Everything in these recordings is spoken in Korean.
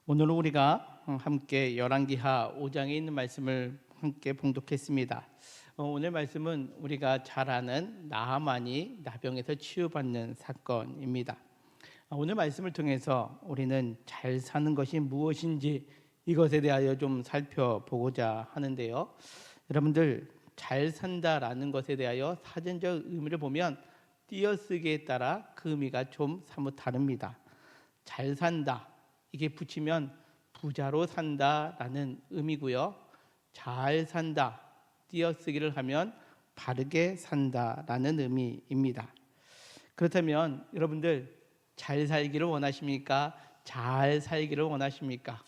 오늘 우리가 함께 열왕기하 5장에 있는 말씀을 함께 봉독했습니다. 오늘 말씀은 우리가 잘 아는 나하만이 나병에서 치유받는 사건입니다. 오늘 말씀을 통해서 우리는 잘 사는 것이 무엇인지 이것에 대하여 좀 살펴보고자 하는데요. 여러분들, 잘 산다라는 것에 대하여 사전적 의미를 보면 띄어쓰기에 따라 그 의미가 좀 사뭇 다릅니다. 잘 산다, 이게 붙이면 부자로 산다라는 의미고요. 잘 산다, 띄어쓰기를 하면 바르게 산다라는 의미입니다. 그렇다면 여러분들, 잘 살기를 원하십니까? 잘 살기를 원하십니까?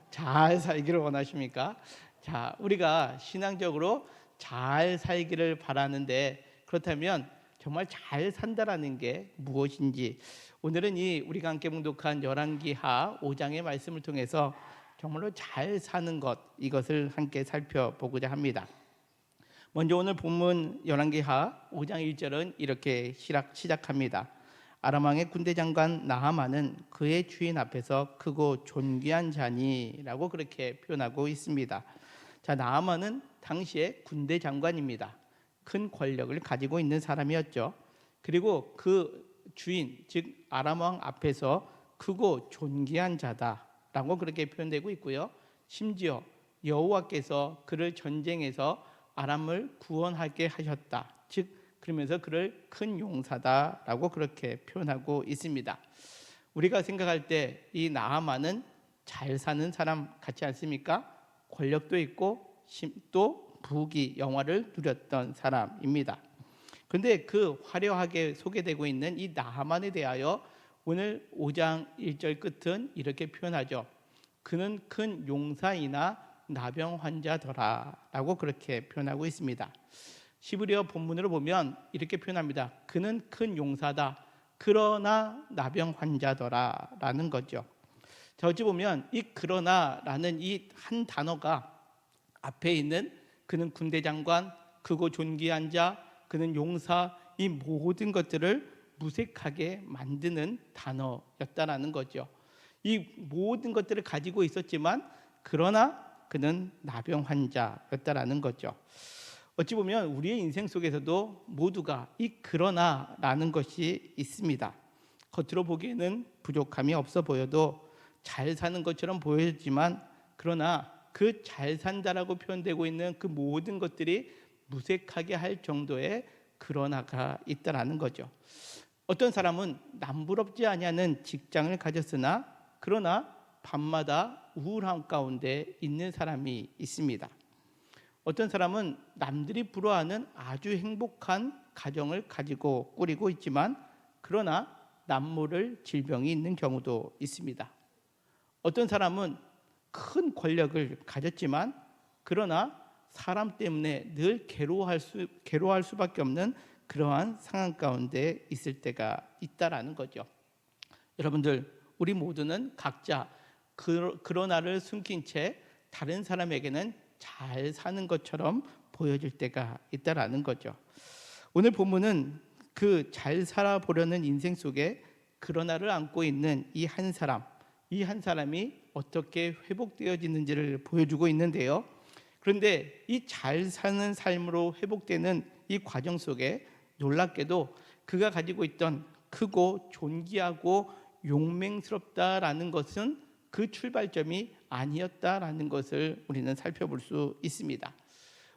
잘 살기를 원하십니까? 자, 우리가 신앙적으로 잘 살기를 바라는데, 그렇다면 정말 잘 산다라는 게 무엇인지 오늘은 우리가 함께 봉독한 열왕기하 5장의 말씀을 통해서 정말로 잘 사는 것, 이것을 함께 살펴보고자 합니다. 먼저 오늘 본문 열왕기하 5장 1절은 이렇게 시작합니다. 아람 왕의 군대 장관 나하만은 그의 주인 앞에서 크고 존귀한 자니라고 그렇게 표현하고 있습니다. 자, 나하만은 당시에 군대 장관입니다. 큰 권력을 가지고 있는 사람이었죠. 그리고 그 주인, 즉 아람 왕 앞에서 크고 존귀한 자다라고 그렇게 표현되고 있고요. 심지어 여호와께서 그를 전쟁에서 아람을 구원하게 하셨다, 즉 그러면서 그를 큰 용사다라고 그렇게 표현하고 있습니다. 우리가 생각할 때 이 나하만은 잘 사는 사람 같지 않습니까? 권력도 있고 또 부귀 영화를 누렸던 사람입니다. 그런데 그 화려하게 소개되고 있는 이 나하만에 대하여 오늘 5장 1절 끝은 이렇게 표현하죠. 그는 큰 용사이나 나병 환자더라 라고 그렇게 표현하고 있습니다. 시브리어 본문으로 보면 이렇게 표현합니다. 그는 큰 용사다, 그러나 나병 환자더라 라는 거죠. 자, 어찌 보면 이 그러나라는 이 한 단어가 앞에 있는 그는 군대 장관, 크고 존귀한 자, 그는 용사, 이 모든 것들을 무색하게 만드는 단어였다라는 거죠. 이 모든 것들을 가지고 있었지만 그러나 그는 나병 환자였다라는 거죠. 어찌 보면 우리의 인생 속에서도 모두가 이 그러나라는 것이 있습니다. 겉으로 보기에는 부족함이 없어 보여도 잘 사는 것처럼 보여지만, 그러나 그 잘 산다라고 표현되고 있는 그 모든 것들이 무색하게 할 정도의 그러나가 있다라는 거죠. 어떤 사람은 남부럽지 아니하는 직장을 가졌으나 그러나 밤마다 우울함 가운데 있는 사람이 있습니다. 어떤 사람은 남들이 부러워하는 아주 행복한 가정을 가지고 꾸리고 있지만 그러나 남모를 질병이 있는 경우도 있습니다. 어떤 사람은 큰 권력을 가졌지만 그러나 사람 때문에 늘 괴로워할 수밖에 없는 그러한 상황 가운데 있을 때가 있다라는 거죠. 여러분들, 우리 모두는 각자 그러나를 숨긴 채 다른 사람에게는 잘 사는 것처럼 보여질 때가 있다라는 거죠. 오늘 본문은 그 잘 살아보려는 인생 속에 그러나를 안고 있는 이 한 사람이 어떻게 회복되어지는지를 보여주고 있는데요. 그런데 이 잘 사는 삶으로 회복되는 이 과정 속에 놀랍게도 그가 가지고 있던 크고 존귀하고 용맹스럽다라는 것은 그 출발점이 아니었다라는 것을 우리는 살펴볼 수 있습니다.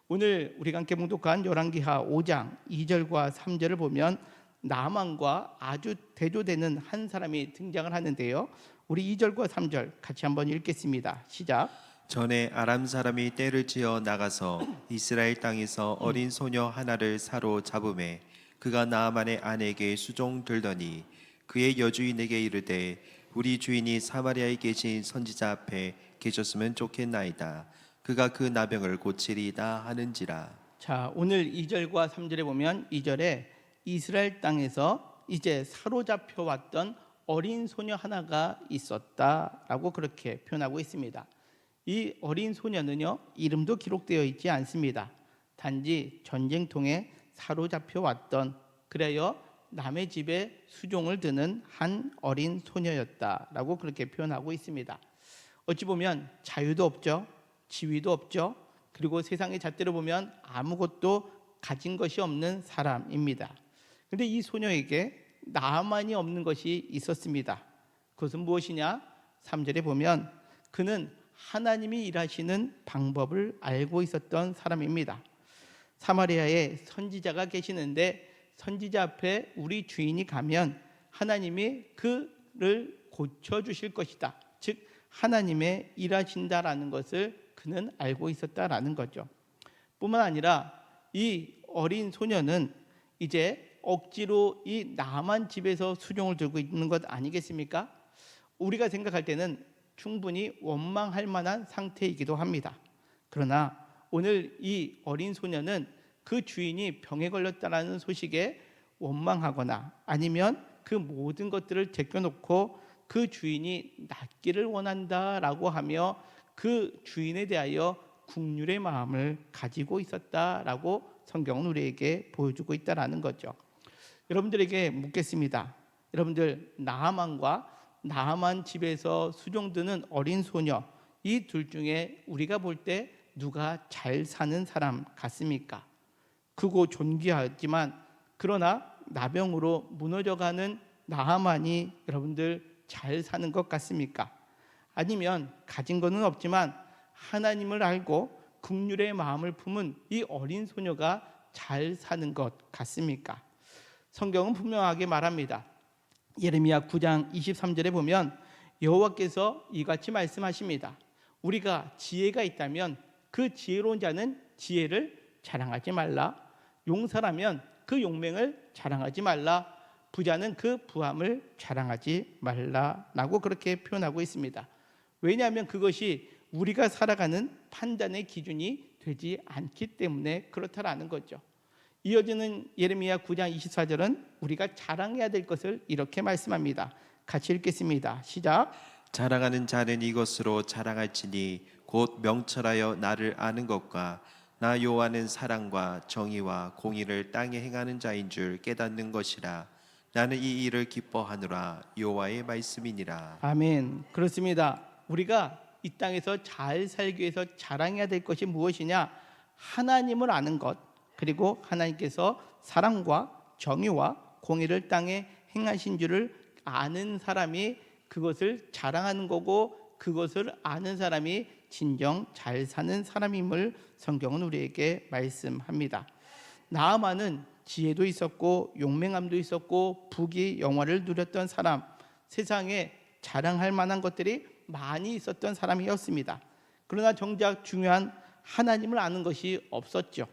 오늘 우리가 함께 봉독한 열왕기하 5장 2절과 3절을 보면 나만과 아주 대조되는 한 사람이 등장을 하는데요. 우리 2절과 3절 같이 한번 읽겠습니다. 시작. 전에 아람 사람이 떼를 지어 나가서 이스라엘 땅에서 어린 소녀 하나를 사로잡음에 그가 나아만의 아내에게 수종들더니 그의 여주인에게 이르되 우리 주인이 사마리아에 계신 선지자 앞에 계셨으면 좋겠나이다. 그가 그 나병을 고치리이다 하는지라. 자, 오늘 2절과 3절에 보면 2절에 이스라엘 땅에서 이제 사로잡혀 왔던 어린 소녀 하나가 있었다라고 그렇게 표현하고 있습니다. 이 어린 소녀는요, 이름도 기록되어 있지 않습니다. 단지 전쟁통에 사로잡혀 왔던, 그래요 남의 집에 수종을 드는 한 어린 소녀였다라고 그렇게 표현하고 있습니다. 어찌 보면 자유도 없죠. 지위도 없죠. 그리고 세상의 잣대로 보면 아무것도 가진 것이 없는 사람입니다. 그런데 이 소녀에게 나만이 없는 것이 있었습니다. 그것은 무엇이냐? 3절에 보면 그는 하나님이 일하시는 방법을 알고 있었던 사람입니다. 사마리아에 선지자가 계시는데 선지자 앞에 우리 주인이 가면 하나님이 그를 고쳐주실 것이다. 즉 하나님의 일하신다라는 것을 그는 알고 있었다라는 거죠. 뿐만 아니라 이 어린 소녀는 이제 억지로 이 나만 집에서 수종을 들고 있는 것 아니겠습니까? 우리가 생각할 때는 충분히 원망할 만한 상태이기도 합니다. 그러나 오늘 이 어린 소녀는 그 주인이 병에 걸렸다는 소식에 원망하거나 아니면 그 모든 것들을 제껴놓고 그 주인이 낫기를 원한다라고 하며 그 주인에 대하여 긍휼의 마음을 가지고 있었다라고 성경은 우리에게 보여주고 있다라는 거죠. 여러분들에게 묻겠습니다. 여러분들 나하만과 나하만 집에서 수종드는 어린 소녀 이 둘 중에 우리가 볼 때 누가 잘 사는 사람 같습니까? 크고 존귀하지만 그러나 나병으로 무너져가는 나하만이 여러분들 잘 사는 것 같습니까? 아니면 가진 것은 없지만 하나님을 알고 긍휼의 마음을 품은 이 어린 소녀가 잘 사는 것 같습니까? 성경은 분명하게 말합니다. 예레미야 9장 23절에 보면 여호와께서 이같이 말씀하십니다. 우리가 지혜가 있다면 그 지혜로운 자는 지혜를 자랑하지 말라. 용사라면 그 용맹을 자랑하지 말라. 부자는 그 부함을 자랑하지 말라라고 그렇게 표현하고 있습니다. 왜냐하면 그것이 우리가 살아가는 판단의 기준이 되지 않기 때문에 그렇다라는 거죠. 이어지는 예레미야 9장 24절은 우리가 자랑해야 될 것을 이렇게 말씀합니다. 같이 읽겠습니다. 시작. 자랑하는 자는 이것으로 자랑할지니 곧 명철하여 나를 아는 것과 나 여호와는 사랑과 정의와 공의를 땅에 행하는 자인 줄 깨닫는 것이라. 나는 이 일을 기뻐하노라. 여호와의 말씀이니라. 아멘. 그렇습니다. 우리가 이 땅에서 잘 살기 위해서 자랑해야 될 것이 무엇이냐? 하나님을 아는 것, 그리고 하나님께서 사랑과 정의와 공의를 땅에 행하신 줄을 아는 사람이 그것을 자랑하는 거고, 그것을 아는 사람이 진정 잘 사는 사람임을 성경은 우리에게 말씀합니다. 나아만은 지혜도 있었고 용맹함도 있었고 부귀 영화를 누렸던 사람, 세상에 자랑할 만한 것들이 많이 있었던 사람이었습니다. 그러나 정작 중요한 하나님을 아는 것이 없었죠.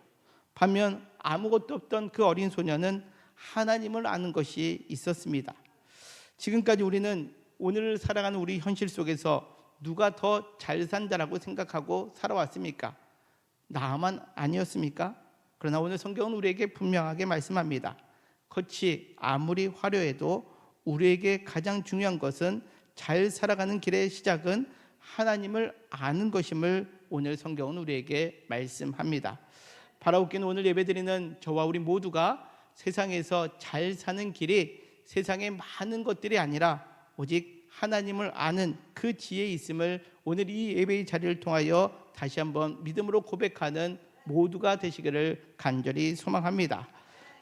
반면 아무것도 없던 그 어린 소녀는 하나님을 아는 것이 있었습니다. 지금까지 우리는 오늘 살아가는 우리 현실 속에서 누가 더 잘 산다라고 생각하고 살아왔습니까? 나만 아니었습니까? 그러나 오늘 성경은 우리에게 분명하게 말씀합니다. 겉이 아무리 화려해도 우리에게 가장 중요한 것은 잘 살아가는 길의 시작은 하나님을 아는 것임을 오늘 성경은 우리에게 말씀합니다. 바라옵기는 오늘 예배드리는 저와 우리 모두가 세상에서 잘 사는 길이 세상의 많은 것들이 아니라 오직 하나님을 아는 그 지혜에 있음을 오늘 이 예배의 자리를 통하여 다시 한번 믿음으로 고백하는 모두가 되시기를 간절히 소망합니다.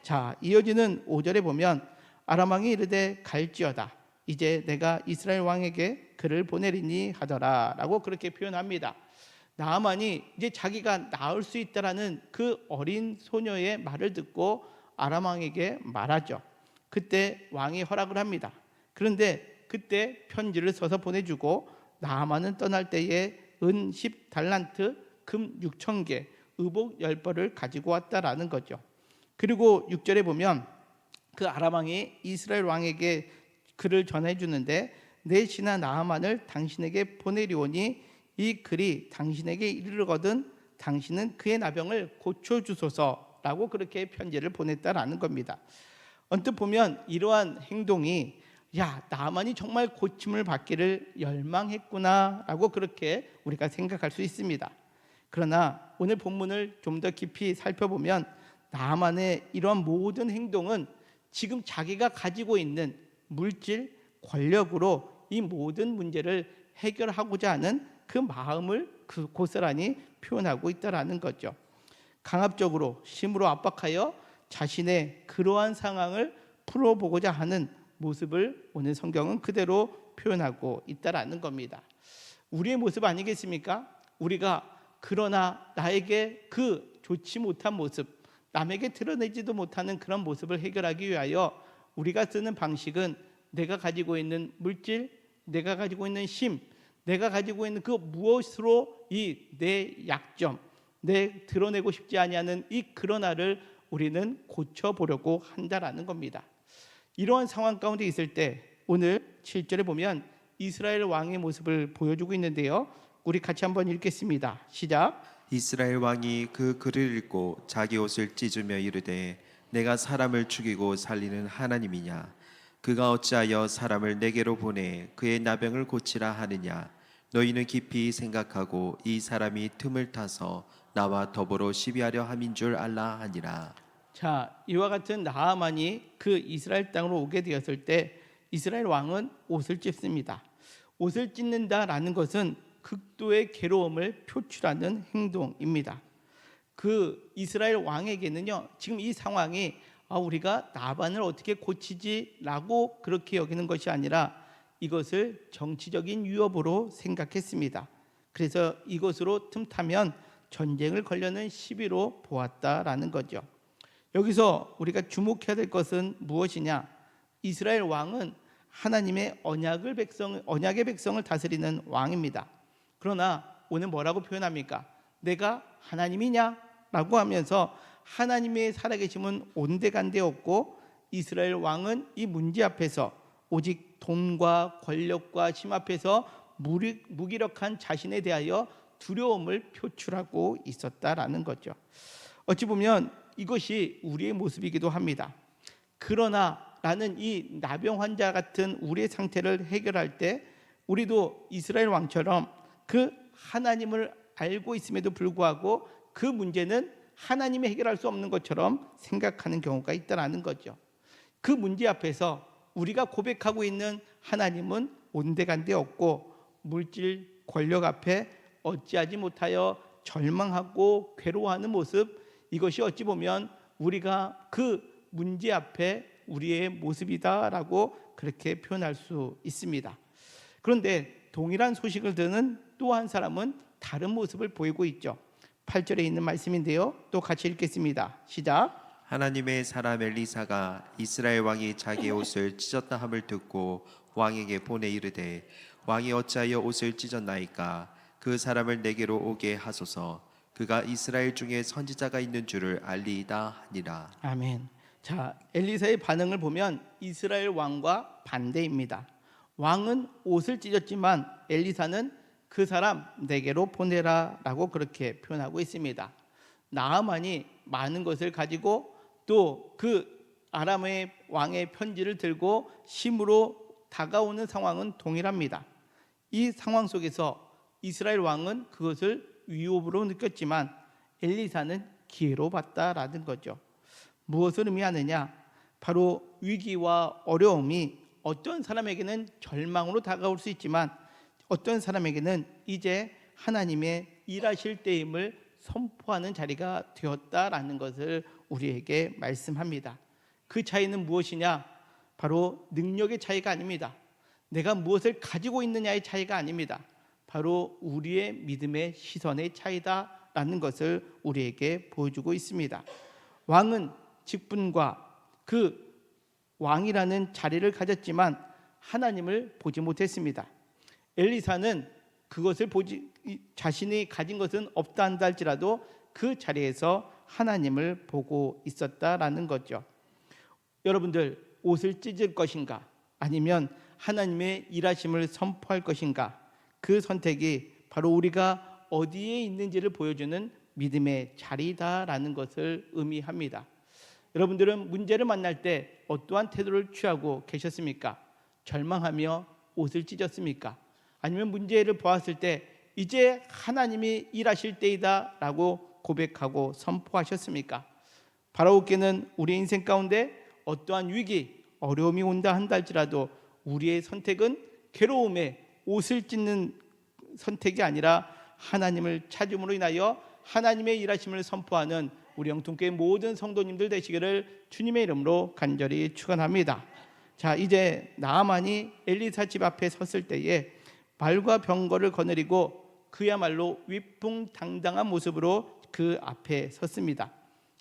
자, 이어지는 5절에 보면 아람 왕이 이르되 갈지어다 이제 내가 이스라엘 왕에게 그를 보내리니 하더라 라고 그렇게 표현합니다. 나아만이 이제 자기가 나을 수 있다라는 그 어린 소녀의 말을 듣고 아람 왕에게 말하죠. 그때 왕이 허락을 합니다. 그런데 그때 편지를 써서 보내주고 나아만은 떠날 때에 은 10달란트, 금 6,000개, 의복 10벌을 가지고 왔다라는 거죠. 그리고 6절에 보면 그 아람 왕이 이스라엘 왕에게 글을 전해주는데 내 신하 나아만을 당신에게 보내리오니 이 글이 당신에게 이르거든 당신은 그의 나병을 고쳐주소서라고 그렇게 편지를 보냈다라는 겁니다. 언뜻 보면 이러한 행동이 나아만이 정말 고침을 받기를 열망했구나라고 그렇게 우리가 생각할 수 있습니다. 그러나 오늘 본문을 좀 더 깊이 살펴보면 나아만의 이러한 모든 행동은 지금 자기가 가지고 있는 물질, 권력으로 이 모든 문제를 해결하고자 하는 그 마음을 그 고스란히 표현하고 있다라는 거죠. 강압적으로 힘으로 압박하여 자신의 그러한 상황을 풀어보고자 하는 모습을 오늘 성경은 그대로 표현하고 있다라는 겁니다. 우리의 모습 아니겠습니까? 우리가 그러나 나에게 그 좋지 못한 모습, 남에게 드러내지도 못하는 그런 모습을 해결하기 위하여 우리가 쓰는 방식은 내가 가지고 있는 물질, 내가 가지고 있는 힘, 내가 가지고 있는 그 무엇으로 이 내 약점, 내 드러내고 싶지 아니하는 이 그러나를 우리는 고쳐보려고 한다라는 겁니다. 이러한 상황 가운데 있을 때 오늘 7절에 보면 이스라엘 왕의 모습을 보여주고 있는데요. 우리 같이 한번 읽겠습니다. 시작. 이스라엘 왕이 그 글을 읽고 자기 옷을 찢으며 이르되 내가 사람을 죽이고 살리는 하나님이냐? 그가 어찌하여 사람을 내게로 보내 그의 나병을 고치라 하느냐? 너희는 깊이 생각하고 이 사람이 틈을 타서 나와 더불어 시비하려 함인 줄 알라 하니라. 자, 이와 같은 나아만이 그 이스라엘 땅으로 오게 되었을 때 이스라엘 왕은 옷을 찢습니다. 옷을 찢는다라는 것은 극도의 괴로움을 표출하는 행동입니다. 그 이스라엘 왕에게는요, 지금 이 상황이 우리가 나반을 어떻게 고치지라고 그렇게 여기는 것이 아니라 이것을 정치적인 위협으로 생각했습니다. 그래서 이것으로 틈타면 전쟁을 걸려는 시비로 보았다라는 거죠. 여기서 우리가 주목해야 될 것은 무엇이냐? 이스라엘 왕은 하나님의 언약의 백성을 다스리는 왕입니다. 그러나 오늘 뭐라고 표현합니까? 내가 하나님이냐? 라고 하면서 하나님의 살아계심은 온데간데 없고 이스라엘 왕은 이 문제 앞에서 오직 돈과 권력과 힘 앞에서 무기력한 자신에 대하여 두려움을 표출하고 있었다라는 거죠. 어찌 보면 이것이 우리의 모습이기도 합니다. 그러나 라는 이 나병 환자 같은 우리의 상태를 해결할 때 우리도 이스라엘 왕처럼 그 하나님을 알고 있음에도 불구하고 그 문제는 하나님이 해결할 수 없는 것처럼 생각하는 경우가 있다는 거죠. 그 문제 앞에서 우리가 고백하고 있는 하나님은 온데간데 없고 물질, 권력 앞에 어찌하지 못하여 절망하고 괴로워하는 모습, 이것이 어찌 보면 우리가 그 문제 앞에 우리의 모습이다라고 그렇게 표현할 수 있습니다. 그런데 동일한 소식을 듣는 또 한 사람은 다른 모습을 보이고 있죠. 8절에 있는 말씀인데요. 또 같이 읽겠습니다. 시작. 하나님의 사람 엘리사가 이스라엘 왕이 자기의 옷을 찢었다 함을 듣고 왕에게 보내 이르되 왕이 어찌하여 옷을 찢었나이까? 그 사람을 내게로 오게 하소서. 그가 이스라엘 중에 선지자가 있는 줄을 알리이다 하니라. 아멘. 자, 엘리사의 반응을 보면 이스라엘 왕과 반대입니다. 왕은 옷을 찢었지만 엘리사는 그 사람 내게로 보내라라고 그렇게 표현하고 있습니다. 나아만이 많은 것을 가지고 또 그 아람의 왕의 편지를 들고 힘으로 다가오는 상황은 동일합니다. 이 상황 속에서 이스라엘 왕은 그것을 위협으로 느꼈지만 엘리사는 기회로 봤다라는 거죠. 무엇을 의미하느냐? 바로 위기와 어려움이 어떤 사람에게는 절망으로 다가올 수 있지만 어떤 사람에게는 이제 하나님의 일하실 때임을 선포하는 자리가 되었다라는 것을 우리에게 말씀합니다. 그 차이는 무엇이냐? 바로 능력의 차이가 아닙니다. 내가 무엇을 가지고 있느냐의 차이가 아닙니다. 바로 우리의 믿음의 시선의 차이다라는 것을 우리에게 보여주고 있습니다. 왕은 직분과 그 왕이라는 자리를 가졌지만 하나님을 보지 못했습니다. 엘리사는 그것을 자신이 가진 것은 없다 한다 할지라도 그 자리에서 하나님을 보고 있었다라는 거죠. 여러분들, 옷을 찢을 것인가 아니면 하나님의 일하심을 선포할 것인가, 그 선택이 바로 우리가 어디에 있는지를 보여주는 믿음의 자리다라는 것을 의미합니다. 여러분들은 문제를 만날 때 어떠한 태도를 취하고 계셨습니까? 절망하며 옷을 찢었습니까? 아니면 문제를 보았을 때 이제 하나님이 일하실 때이다 라고 고백하고 선포하셨습니까? 바라옵기는 우리 인생 가운데 어떠한 위기, 어려움이 온다 한다 할지라도 우리의 선택은 괴로움에 옷을 찢는 선택이 아니라 하나님을 찾음으로 인하여 하나님의 일하심을 선포하는 우리 영통교회 모든 성도님들 되시기를 주님의 이름으로 간절히 축원합니다. 자, 이제 나아만이 엘리사 집 앞에 섰을 때에 말과 병거를 거느리고 그야말로 위풍당당한 모습으로 그 앞에 섰습니다.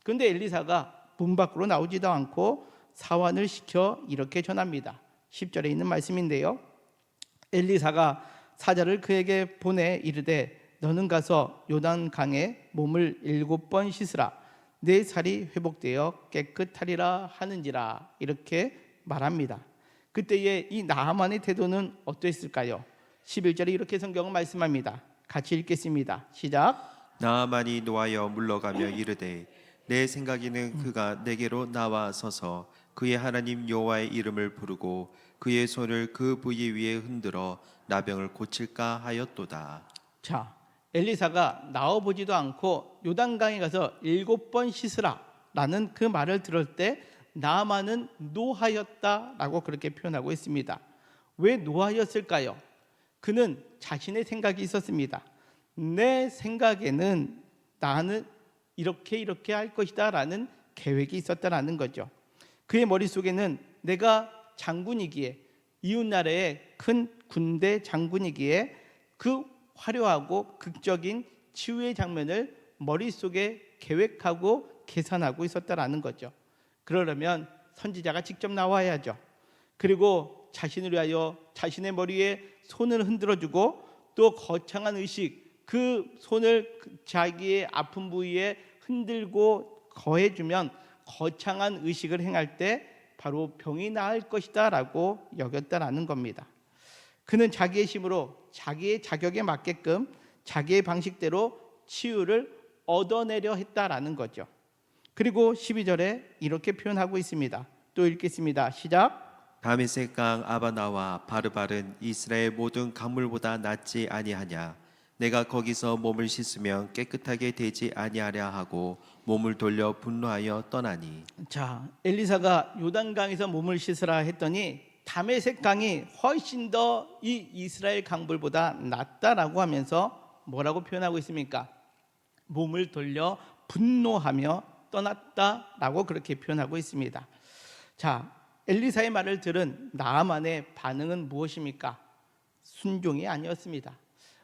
그런데 엘리사가 문 밖으로 나오지도 않고 사환을 시켜 이렇게 전합니다. 10절에 있는 말씀인데요. 엘리사가 사자를 그에게 보내 이르되 너는 가서 요단강에 몸을 7번 씻으라 내 살이 회복되어 깨끗하리라 하는지라 이렇게 말합니다. 그때의 이 나아만의 태도는 어떠했을까요? 11절에 이렇게 성경은 말씀합니다. 같이 읽겠습니다. 시작. 나아만이 노하여 물러가며 이르되 내 생각에는 그가 내게로 나와 서서 그의 하나님 여호와의 이름을 부르고 그의 손을 그 부위 위에 흔들어 나병을 고칠까 하였도다. 자, 엘리사가 나와보지도 않고 요단강에 가서 7번 씻으라 라는 그 말을 들을 때 나아만은 노하였다라고 그렇게 표현하고 있습니다. 왜 노하였을까요? 그는 자신의 생각이 있었습니다. 내 생각에는 나는 이렇게 할 것이다 라는 계획이 있었다라는 거죠. 그의 머릿속에는 내가 장군이기에 이웃나라의 큰 군대 장군이기에 그 화려하고 극적인 치유의 장면을 머릿속에 계획하고 계산하고 있었다라는 거죠. 그러려면 선지자가 직접 나와야죠. 그리고 자신을 위하여 자신의 머리에 손을 흔들어주고 또 거창한 의식, 그 손을 자기의 아픈 부위에 흔들고 거해주면 거창한 의식을 행할 때 바로 병이 나을 것이다 라고 여겼다라는 겁니다. 그는 자기의 힘으로 자기의 자격에 맞게끔 자기의 방식대로 치유를 얻어내려 했다라는 거죠. 그리고 12절에 이렇게 표현하고 있습니다. 또 읽겠습니다. 시작. 다메섹 강 아바나와 바르바른 이스라엘 모든 강물보다 낫지 아니하냐. 내가 거기서 몸을 씻으면 깨끗하게 되지 아니하랴 하고 몸을 돌려 분노하여 떠나니. 자, 엘리사가 요단강에서 몸을 씻으라 했더니 다메섹 강이 훨씬 더 이 이스라엘 강물보다 낫다라고 하면서 뭐라고 표현하고 있습니까? 몸을 돌려 분노하며 떠났다라고 그렇게 표현하고 있습니다. 자, 엘리사의 말을 들은 나아만의 반응은 무엇입니까? 순종이 아니었습니다.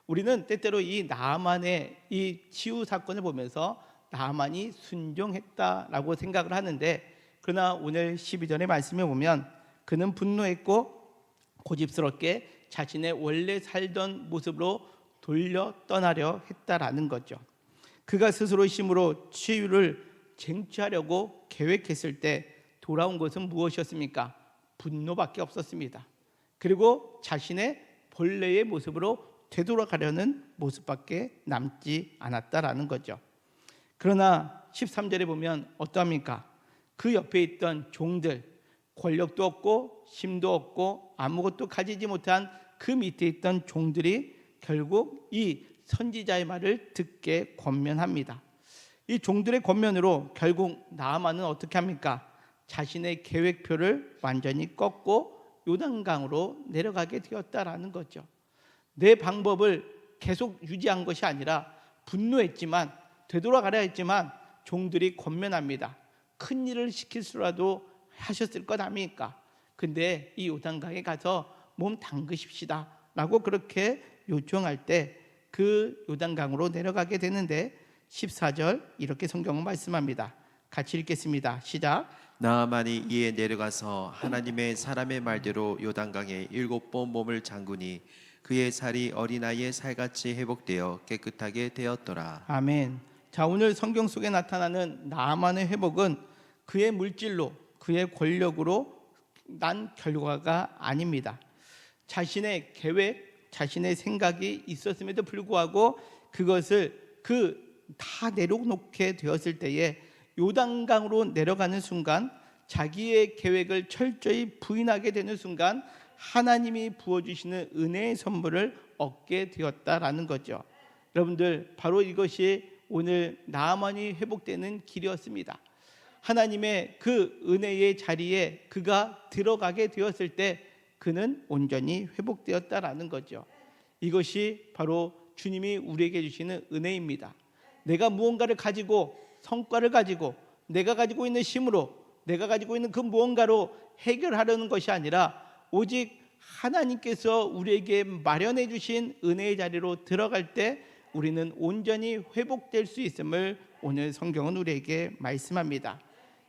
우리는 때때로 이 나아만의 이 치유 사건을 보면서 나아만이 순종했다라고 생각을 하는데, 그러나 오늘 12절의 말씀에 보면 그는 분노했고 고집스럽게 자신의 원래 살던 모습으로 돌려 떠나려 했다라는 거죠. 그가 스스로 힘으로 치유를 쟁취하려고 계획했을 때 돌아온 것은 무엇이었습니까? 분노밖에 없었습니다. 그리고 자신의 본래의 모습으로 되돌아가려는 모습밖에 남지 않았다라는 거죠. 그러나 13절에 보면 어떠합니까? 그 옆에 있던 종들, 권력도 없고 힘도 없고 아무것도 가지지 못한 그 밑에 있던 종들이 결국 이 선지자의 말을 듣게 권면합니다. 이 종들의 권면으로 결국 나아만은 어떻게 합니까? 자신의 계획표를 완전히 꺾고 요단강으로 내려가게 되었다라는 거죠. 내 방법을 계속 유지한 것이 아니라 분노했지만, 되돌아가려 했지만 종들이 권면합니다. 큰 일을 시킬수라도 하셨을 것 아닙니까? 근데 이 요단강에 가서 몸 담그십시다 라고 그렇게 요청할 때 그 요단강으로 내려가게 되는데 14절 이렇게 성경은 말씀합니다. 같이 읽겠습니다. 시작. 나아만이 이에 내려가서 하나님의 사람의 말대로 요단강에 7번 몸을 잠그니 그의 살이 어린아이의 살같이 회복되어 깨끗하게 되었더라. 아멘. 자, 오늘 성경 속에 나타나는 나아만의 회복은 그의 물질로, 그의 권력으로 난 결과가 아닙니다. 자신의 계획, 자신의 생각이 있었음에도 불구하고 그것을 다 내려놓게 되었을 때에 요단강으로 내려가는 순간, 자기의 계획을 철저히 부인하게 되는 순간 하나님이 부어주시는 은혜의 선물을 얻게 되었다라는 거죠. 여러분들, 바로 이것이 오늘 나아만이 회복되는 길이었습니다. 하나님의 그 은혜의 자리에 그가 들어가게 되었을 때 그는 온전히 회복되었다라는 거죠. 이것이 바로 주님이 우리에게 주시는 은혜입니다. 내가 무언가를 가지고 성과를 가지고 내가 가지고 있는 힘으로 내가 가지고 있는 그 무언가로 해결하려는 것이 아니라 오직 하나님께서 우리에게 마련해 주신 은혜의 자리로 들어갈 때 우리는 온전히 회복될 수 있음을 오늘 성경은 우리에게 말씀합니다.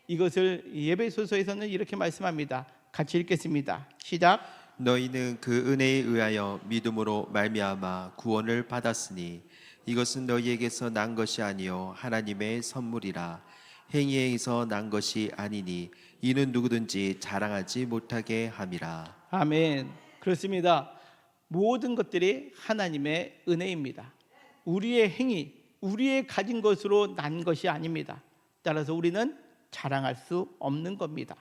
이것을 예배소서에서는 이렇게 말씀합니다. 같이 읽겠습니다. 시작. 너희는 그 은혜에 의하여 믿음으로 말미암아 구원을 받았으니 이것은 너희에게서 난 것이 아니요 하나님의 선물이라. 행위에 의해서 난 것이 아니니 이는 누구든지 자랑하지 못하게 함이라. 아멘. 그렇습니다. 모든 것들이 하나님의 은혜입니다. 우리의 행위, 우리의 가진 것으로 난 것이 아닙니다. 따라서 우리는 자랑할 수 없는 겁니다.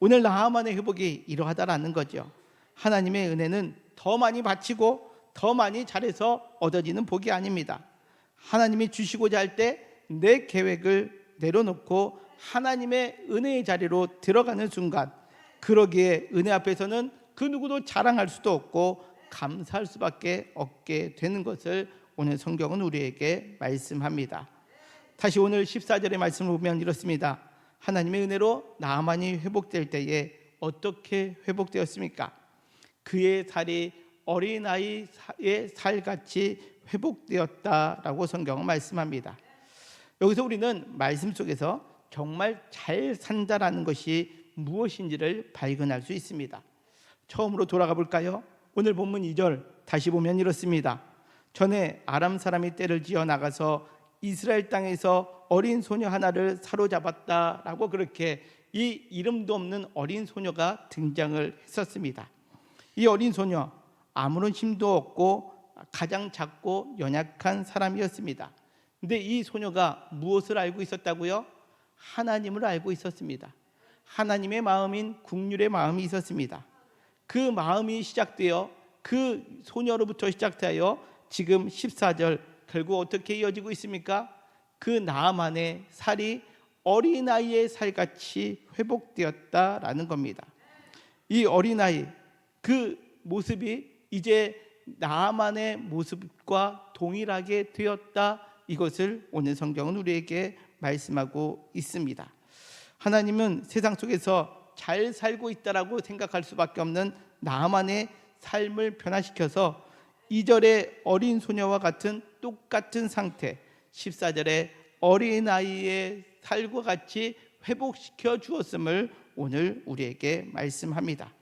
오늘 나아만의 회복이 이러하다라는 거죠. 하나님의 은혜는 더 많이 바치고 더 많이 잘해서 얻어지는 복이 아닙니다. 하나님이 주시고자 할 때 내 계획을 내려놓고 하나님의 은혜의 자리로 들어가는 순간, 그러기에 은혜 앞에서는 그 누구도 자랑할 수도 없고 감사할 수밖에 없게 되는 것을 오늘 성경은 우리에게 말씀합니다. 다시 오늘 14절의 말씀을 보면 이렇습니다. 하나님의 은혜로 나만이 회복될 때에 어떻게 회복되었습니까? 그의 살이 어린아이의 살같이 회복되었다라고 성경은 말씀합니다. 여기서 우리는 말씀 속에서 정말 잘 산다라는 것이 무엇인지를 발견할 수 있습니다. 처음으로 돌아가 볼까요? 오늘 본문 2절 다시 보면 이렇습니다. 전에 아람 사람이 떼를 지어 나가서 이스라엘 땅에서 어린 소녀 하나를 사로잡았다라고 그렇게 이 이름도 없는 어린 소녀가 등장을 했었습니다. 이 어린 소녀 아무런 힘도 없고 가장 작고 연약한 사람이었습니다. 근데 이 소녀가 무엇을 알고 있었다고요? 하나님을 알고 있었습니다. 하나님의 마음인 긍휼의 마음이 있었습니다. 그 마음이 시작되어 그 소녀로부터 시작되어 지금 14절 결국 어떻게 이어지고 있습니까? 그 나아만의 살이 어린아이의 살같이 회복되었다라는 겁니다. 이 어린아이 그 모습이 이제 나아만의 모습과 동일하게 되었다, 이것을 오늘 성경은 우리에게 말씀하고 있습니다. 하나님은 세상 속에서 잘 살고 있다라고 생각할 수밖에 없는 나아만의 삶을 변화시켜서 2절의 어린 소녀와 같은 똑같은 상태, 14절의 어린아이의 살과 같이 회복시켜 주었음을 오늘 우리에게 말씀합니다.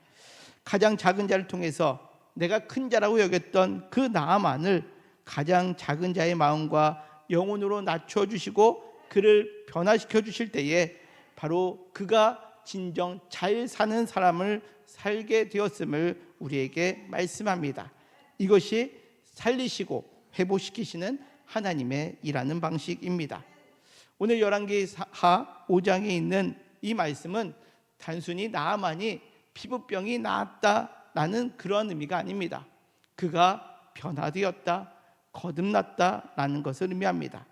가장 작은 자를 통해서 내가 큰 자라고 여겼던 그 나아만을 가장 작은 자의 마음과 영혼으로 낮춰주시고 그를 변화시켜 주실 때에 바로 그가 진정 잘 사는 사람을 살게 되었음을 우리에게 말씀합니다. 이것이 살리시고 회복시키시는 하나님의 일하는 방식입니다. 오늘 열왕기하 5장에 있는 이 말씀은 단순히 나아만이 피부병이 나았다라는 그런 의미가 아닙니다. 그가 변화되었다, 거듭났다라는 것을 의미합니다.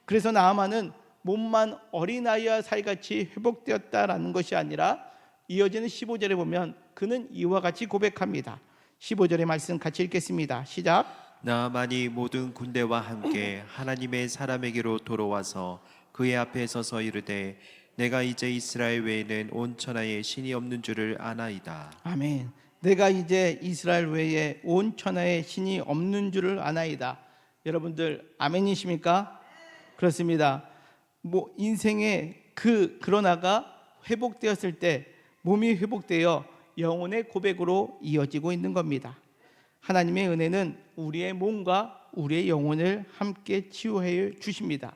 그래서 나아만은 몸만 어린아이와 살같이 회복되었다라는 것이 아니라 이어지는 15절에 보면 그는 이와 같이 고백합니다. 15절의 말씀 같이 읽겠습니다. 시작. 나아만이 모든 군대와 함께 하나님의 사람에게로 돌아와서 그의 앞에 서서 이르되 내가 이제 이스라엘 외에는 온 천하에 신이 없는 줄을 아나이다. 아멘. 내가 이제 이스라엘 외에 온 천하에 신이 없는 줄을 아나이다. 여러분들 아멘이십니까? 그렇습니다. 인생의 그러나가 회복되었을 때 몸이 회복되어 영혼의 고백으로 이어지고 있는 겁니다. 하나님의 은혜는 우리의 몸과 우리의 영혼을 함께 치유해 주십니다.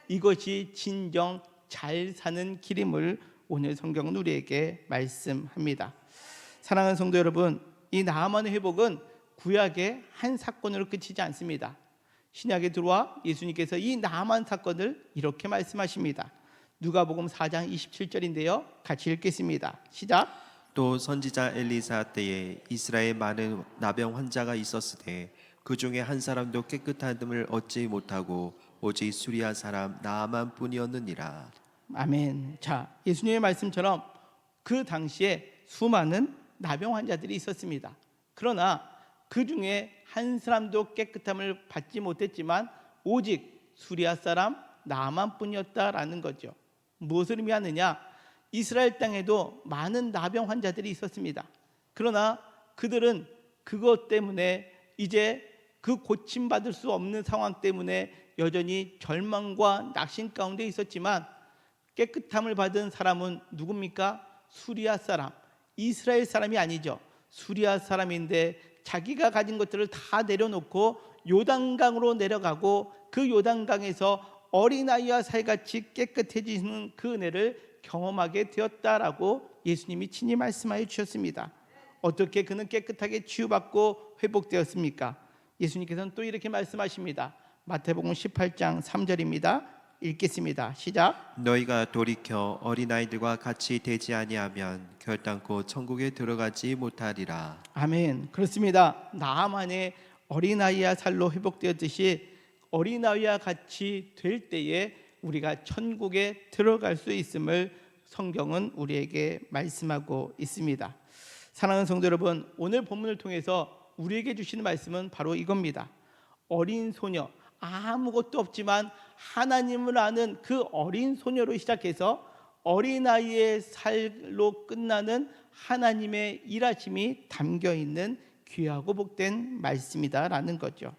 이것이 진정 잘 사는 길임을 오늘 성경은 우리에게 말씀합니다. 사랑하는 성도 여러분, 이 나아만의 회복은 구약의 한 사건으로 그치지 않습니다. 신약에 들어와 예수님께서 이 나아만 사건을 이렇게 말씀하십니다. 누가복음 4장 27절인데요. 같이 읽겠습니다. 시작. 또 선지자 엘리사 때에 이스라엘 많은 나병 환자가 있었으되 그 중에 한 사람도 깨끗함을 얻지 못하고 오직 수리아 사람 나아만 뿐이었느니라. 아멘. 자, 예수님의 말씀처럼 그 당시에 수많은 나병 환자들이 있었습니다. 그러나 그 중에 한 사람도 깨끗함을 받지 못했지만 오직 수리아 사람 나만뿐이었다라는 거죠. 무엇을 의미하느냐? 이스라엘 땅에도 많은 나병 환자들이 있었습니다. 그러나 그들은 그것 때문에 이제 그 고침받을 수 없는 상황 때문에 여전히 절망과 낙심 가운데 있었지만 깨끗함을 받은 사람은 누굽니까? 수리아 사람, 이스라엘 사람이 아니죠. 수리아 사람인데 자기가 가진 것들을 다 내려놓고 요단강으로 내려가고 그 요단강에서 어린아이와 살같이 깨끗해지는 그 은혜를 경험하게 되었다라고 예수님이 친히 말씀하여 주셨습니다. 어떻게 그는 깨끗하게 치유받고 회복되었습니까? 예수님께서는 또 이렇게 말씀하십니다. 마태복음 18장 3절입니다. 읽겠습니다. 시작. 너희가 돌이켜 어린아이들과 같이 되지 아니하면 결단코 천국에 들어가지 못하리라. 아멘. 그렇습니다. 나아만의 어린아이와 살로 회복되었듯이 어린아이와 같이 될 때에 우리가 천국에 들어갈 수 있음을 성경은 우리에게 말씀하고 있습니다. 사랑하는 성도 여러분, 오늘 본문을 통해서 우리에게 주시는 말씀은 바로 이겁니다. 어린 소녀, 아무것도 없지만 하나님을 아는 그 어린 소녀로 시작해서 어린아이의 살로 끝나는 하나님의 일하심이 담겨있는 귀하고 복된 말씀이다라는 거죠.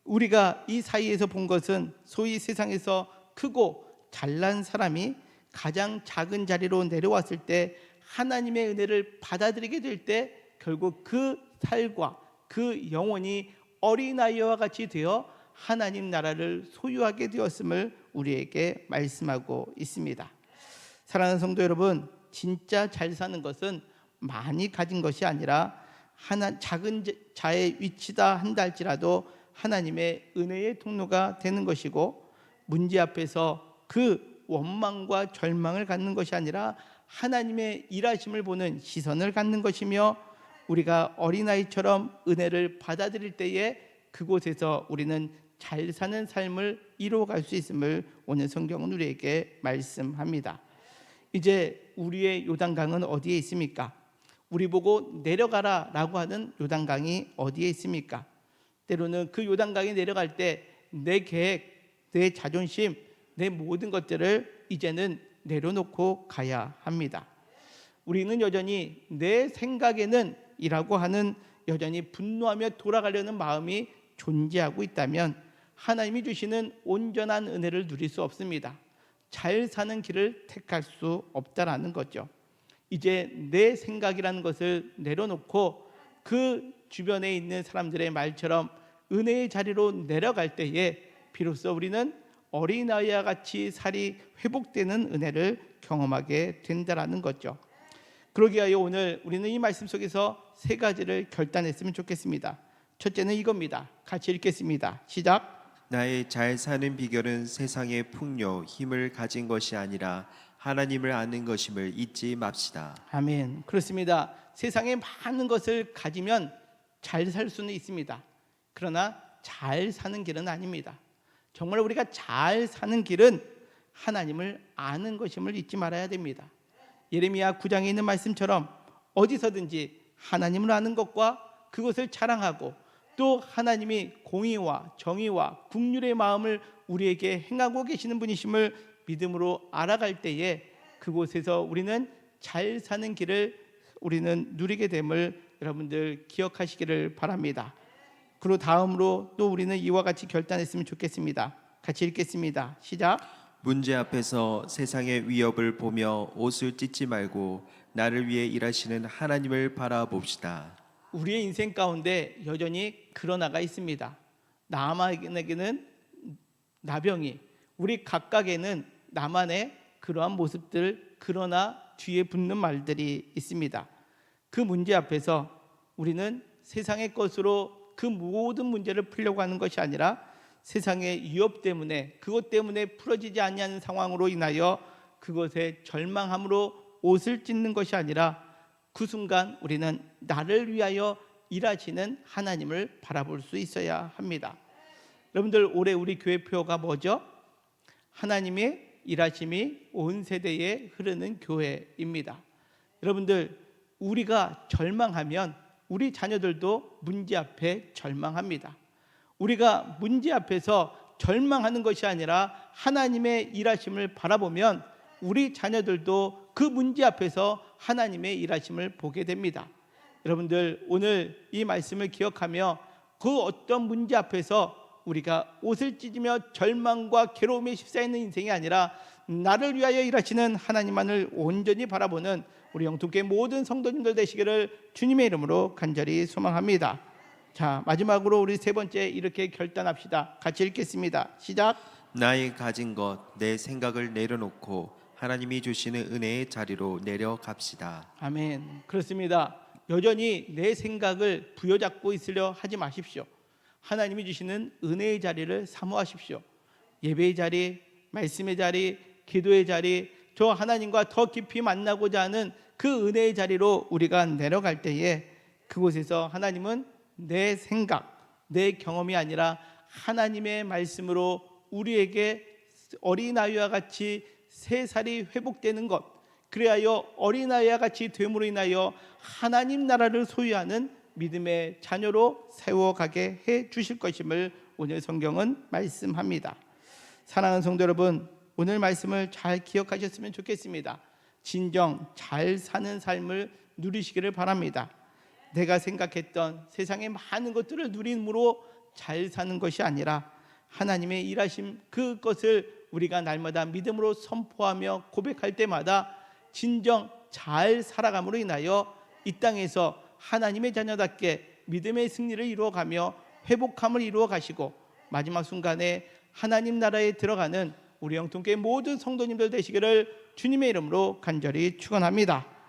우리가 이 사이에서 본 것은 소위 세상에서 크고 잘난 사람이 가장 작은 자리로 내려왔을 때 하나님의 은혜를 받아들이게 될 때 결국 그 살과 그 영혼이 어린아이와 같이 되어 하나님 나라를 소유하게 되었음을 우리에게 말씀하고 있습니다. 사랑하는 성도 여러분, 진짜 잘 사는 것은 많이 가진 것이 아니라 작은 자의 위치다 한다 할지라도 하나님의 은혜의 통로가 되는 것이고, 문제 앞에서 그 원망과 절망을 갖는 것이 아니라 하나님의 일하심을 보는 시선을 갖는 것이며, 우리가 어린아이처럼 은혜를 받아들일 때에 그곳에서 우리는 잘 사는 삶을 이루어갈 수 있음을 오늘 성경은 우리에게 말씀합니다. 이제 우리의 요단강은 어디에 있습니까? 우리 보고 내려가라 라고 하는 요단강이 어디에 있습니까? 때로는 그 요단강에 내려갈 때 내 계획, 내 자존심, 내 모든 것들을 이제는 내려놓고 가야 합니다. 우리는 여전히 내 생각에는 이라고 하는 여전히 분노하며 돌아가려는 마음이 존재하고 있다면 하나님이 주시는 온전한 은혜를 누릴 수 없습니다. 잘 사는 길을 택할 수 없다라는 거죠. 이제 내 생각이라는 것을 내려놓고 그 주변에 있는 사람들의 말처럼 은혜의 자리로 내려갈 때에 비로소 우리는 어린아이와 같이 살이 회복되는 은혜를 경험하게 된다라는 거죠. 그러기 위하여 오늘 우리는 이 말씀 속에서 세 가지를 결단했으면 좋겠습니다. 첫째는 이겁니다. 같이 읽겠습니다. 시작. 나의 잘 사는 비결은 세상의 풍요, 힘을 가진 것이 아니라 하나님을 아는 것임을 잊지 맙시다. 아멘. 그렇습니다. 세상에 많은 것을 가지면 잘 살 수는 있습니다. 그러나 잘 사는 길은 아닙니다. 정말 우리가 잘 사는 길은 하나님을 아는 것임을 잊지 말아야 됩니다. 예레미야 9장에 있는 말씀처럼 어디서든지 하나님을 아는 것과 그것을 자랑하고 또 하나님이 공의와 정의와 긍휼의 마음을 우리에게 행하고 계시는 분이심을 믿음으로 알아갈 때에 그곳에서 우리는 잘 사는 길을 우리는 누리게 됨을 여러분들 기억하시기를 바랍니다. 그리고 다음으로 또 우리는 이와 같이 결단했으면 좋겠습니다. 같이 읽겠습니다. 시작. 문제 앞에서 세상의 위협을 보며 옷을 찢지 말고 나를 위해 일하시는 하나님을 바라봅시다. 우리의 인생 가운데 여전히 그러나가 있습니다. 나만에게는 나병이, 우리 각각에는 나만의 그러한 모습들, 그러나 뒤에 붙는 말들이 있습니다. 그 문제 앞에서 우리는 세상의 것으로 그 모든 문제를 풀려고 하는 것이 아니라 세상의 위협 때문에, 그것 때문에 풀어지지 아니하는 상황으로 인하여 그것에 절망함으로 옷을 찢는 것이 아니라 그 순간 우리는 나를 위하여 일하시는 하나님을 바라볼 수 있어야 합니다. 여러분들, 올해 우리 교회 표가 뭐죠? 하나님의 일하심이 온 세대에 흐르는 교회입니다. 여러분들, 우리가 절망하면 우리 자녀들도 문제 앞에 절망합니다. 우리가 문제 앞에서 절망하는 것이 아니라 하나님의 일하심을 바라보면 우리 자녀들도 그 문제 앞에서 하나님의 일하심을 보게 됩니다. 여러분들, 오늘 이 말씀을 기억하며 그 어떤 문제 앞에서 우리가 옷을 찢으며 절망과 괴로움에 휩싸이는 인생이 아니라 나를 위하여 일하시는 하나님만을 온전히 바라보는 우리 영통교회 모든 성도님들 되시기를 주님의 이름으로 간절히 소망합니다. 자, 마지막으로 우리 세 번째 이렇게 결단합시다. 같이 읽겠습니다. 시작. 나의 가진 것, 내 생각을 내려놓고 하나님이 주시는 은혜의 자리로 내려갑시다. 아멘. 그렇습니다. 여전히 내 생각을 부여잡고 있으려 하지 마십시오. 하나님이 주시는 은혜의 자리를 사모하십시오. 예배의 자리, 말씀의 자리, 기도의 자리, 저 하나님과 더 깊이 만나고자 하는 그 은혜의 자리로 우리가 내려갈 때에 그곳에서 하나님은 내 생각, 내 경험이 아니라 하나님의 말씀으로 우리에게 어린아이와 같이 세 살이 회복되는 것, 그리하여 어린아이와 같이 됨으로 인하여 하나님 나라를 소유하는 믿음의 자녀로 세워가게 해 주실 것임을 오늘 성경은 말씀합니다. 사랑하는 성도 여러분, 오늘 말씀을 잘 기억하셨으면 좋겠습니다. 진정 잘 사는 삶을 누리시기를 바랍니다. 내가 생각했던 세상의 많은 것들을 누림으로 잘 사는 것이 아니라 하나님의 일하심 그것을 우리가 날마다 믿음으로 선포하며 고백할 때마다 진정 잘 살아감으로 인하여 이 땅에서 하나님의 자녀답게 믿음의 승리를 이루어가며 회복함을 이루어 가시고 마지막 순간에 하나님 나라에 들어가는 우리 영통교회 모든 성도님들 되시기를 주님의 이름으로 간절히 축원합니다.